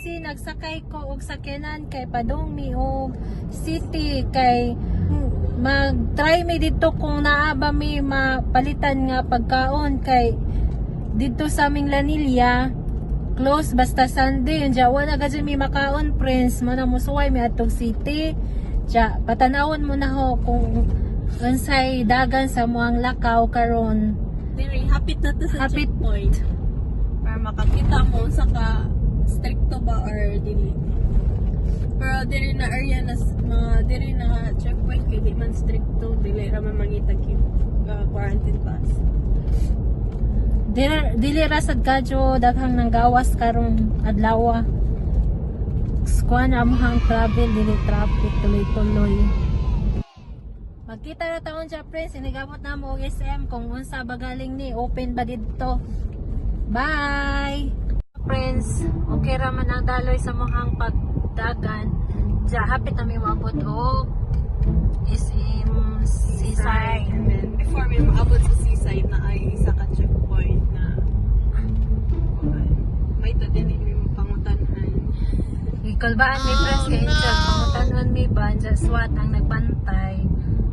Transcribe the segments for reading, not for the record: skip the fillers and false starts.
busy nagsakay ko og sakyanan kay padong mi og city kay mag-try mi dito kung naa ba mi mapalitan nga pagkaon kay dito sa aming Lanilla close basta Sunday yun dya wala ka dyan mi makaon friends mo na musuway mi atong city dya patanawon mo na ho kung unsay dagan sa muang lakaw karon. Dili, hapit na to sa Hapit. checkpoint. Para makakita mo sa ka stricto ba or dili. Pero dili na area na dili na checkpoint kay di man stricto, dili ra man mangita quarantine pass. Dili rasad kadyo daghang nang gawas karong adlaw. Skuan among travel dili traffic tuloy-tuloy. Magkita na taon siya friends, inigabot na mo og SM kung unsa ba galing ni open ba dito. Bye! Friends, okay ra man ang daloy sa mohang pagdagan. Diya hapit na may mabot og SM Seaside. And then before may maabot sa seaside na ay isa ka checkpoint na may to dili may pangutanan. Ikalbaan may press kay Inchel, pangutanon may ba, dyan SWAT ang nagbantay.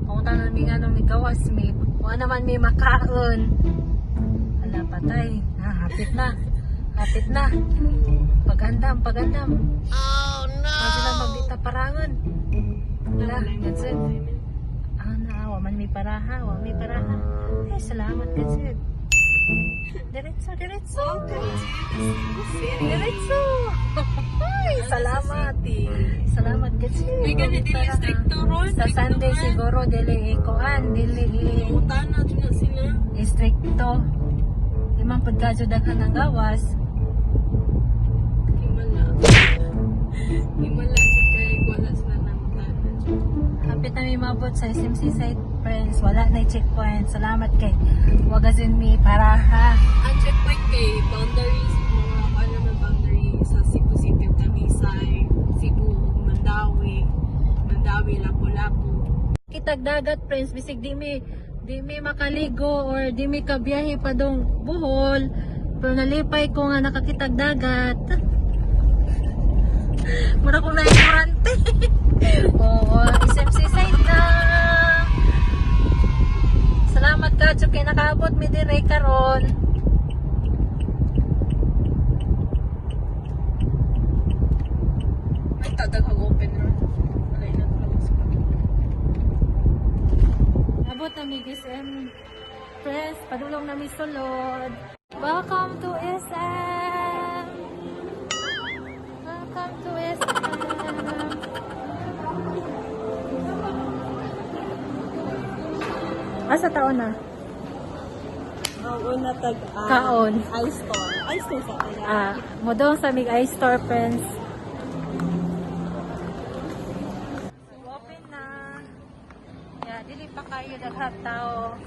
Pangutanon may nga nung gawas may, wala naman may makaon. Wala patay, hapit na. Hapit na. Pagandam. Oh no! Medyo na magdita parangon. Wala, that's it. Wa man may paraha. Ay, salamat, that's it. Diretso. Ay, salamat. Salamat kasi. May ganit dili stricto rules. Sa Sunday siguro dili ikuan, dili Utana din na sila. stricto. Imang pagkadyo daghan ng gawas. Himala siya kay wala sila ng utana. Kapit na may mabot sa SMC site friends, wala na checkpoint. Salamat kay wagazin mi paraha. Ang checkpoint kay boundaries, mga naman boundary sa Cebu City, Talisay, Cebu, Mandawi, Lapu-Lapu. Kitag dagat friends, bisig di mi makaligo or di mi kabiyahe pa dong Bohol. Pero nalipay ko nga nakakitag dagat. Mura kong na-ignorante. Oo, SMC site na. Salamat ka, kay nakaabot mi dire karon. Ay, tadaghang open ron. Alay na close pa. Abot na mi SM. Press, padulong na mi sulod. Welcome to SM. Welcome to SM. Asa taon na? Ang una Kaon. iStore. iStore sa kanya. Modong sa mig iStore friends. Open na. Yeah, dili pa kayo daghat tao.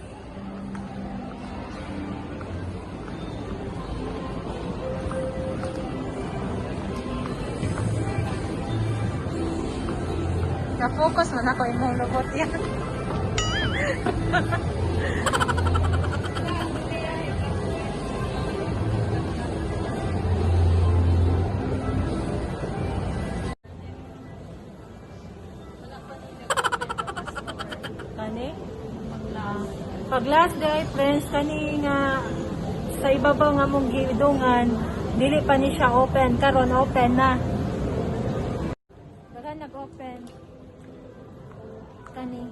Na-focus man ako imong lubot yan. Kani? Pag last day friends kani nga sa ibabaw nga mong giidungan dili pa ni siya open karon open na. Dagan nag-open. Kani.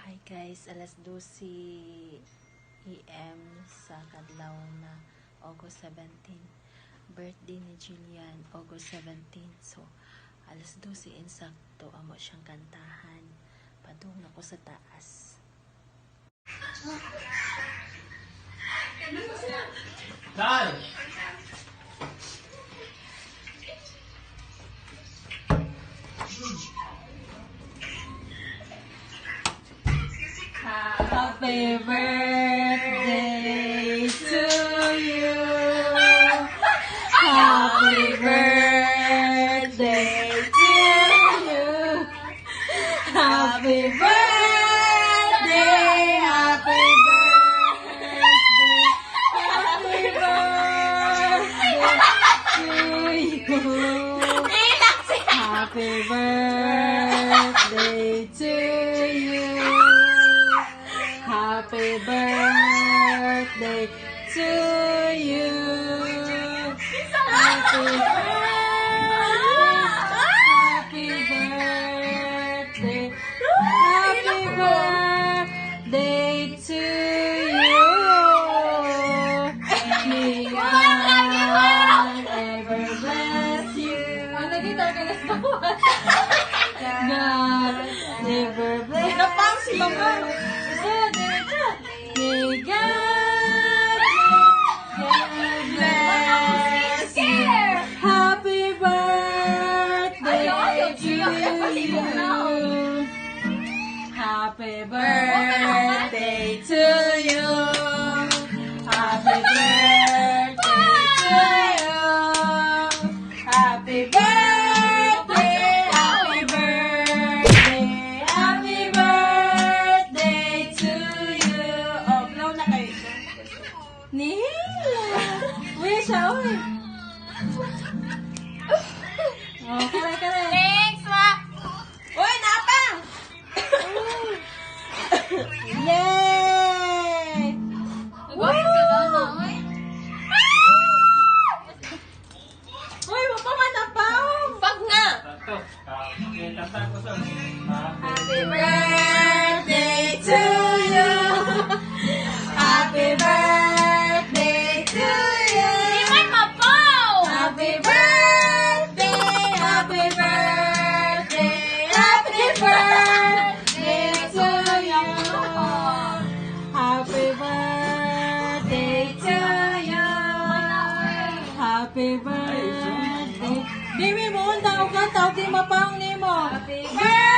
Hi guys, alas 12 AM sa kadlaw na August 17. Birthday ni Julian, August 17. So, alas 12 insakto amo siyang kantahan. Padung ako sa taas. Dai! Happy birthday to you. Happy birthday to Happy birthday, happy birthday, happy birthday to you. Happy birthday to you. Happy birthday to you. Happy birthday. Happy birthday to you. May God ever bless you. God never bless Napang si Mama. May God bless you. Happy birthday to you. Happy birthday to you. Happy birthday to you. Happy birthday, happy birthday, happy birthday to you. Oh, blow na kayo. Nihila. Uy, siya, uy. Oh, kare. Thanks, Ma. Uy, napang! Yay! Uy, mapamanapang! Pag nga! Happy birthday to you. Happy birthday to you. Di man mapaw! Happy birthday, happy birthday, happy birthday to you. Happy birthday to you. Happy birthday. Dimi mo, ang tawag ka, tawag di mapang ni mo. Happy birthday.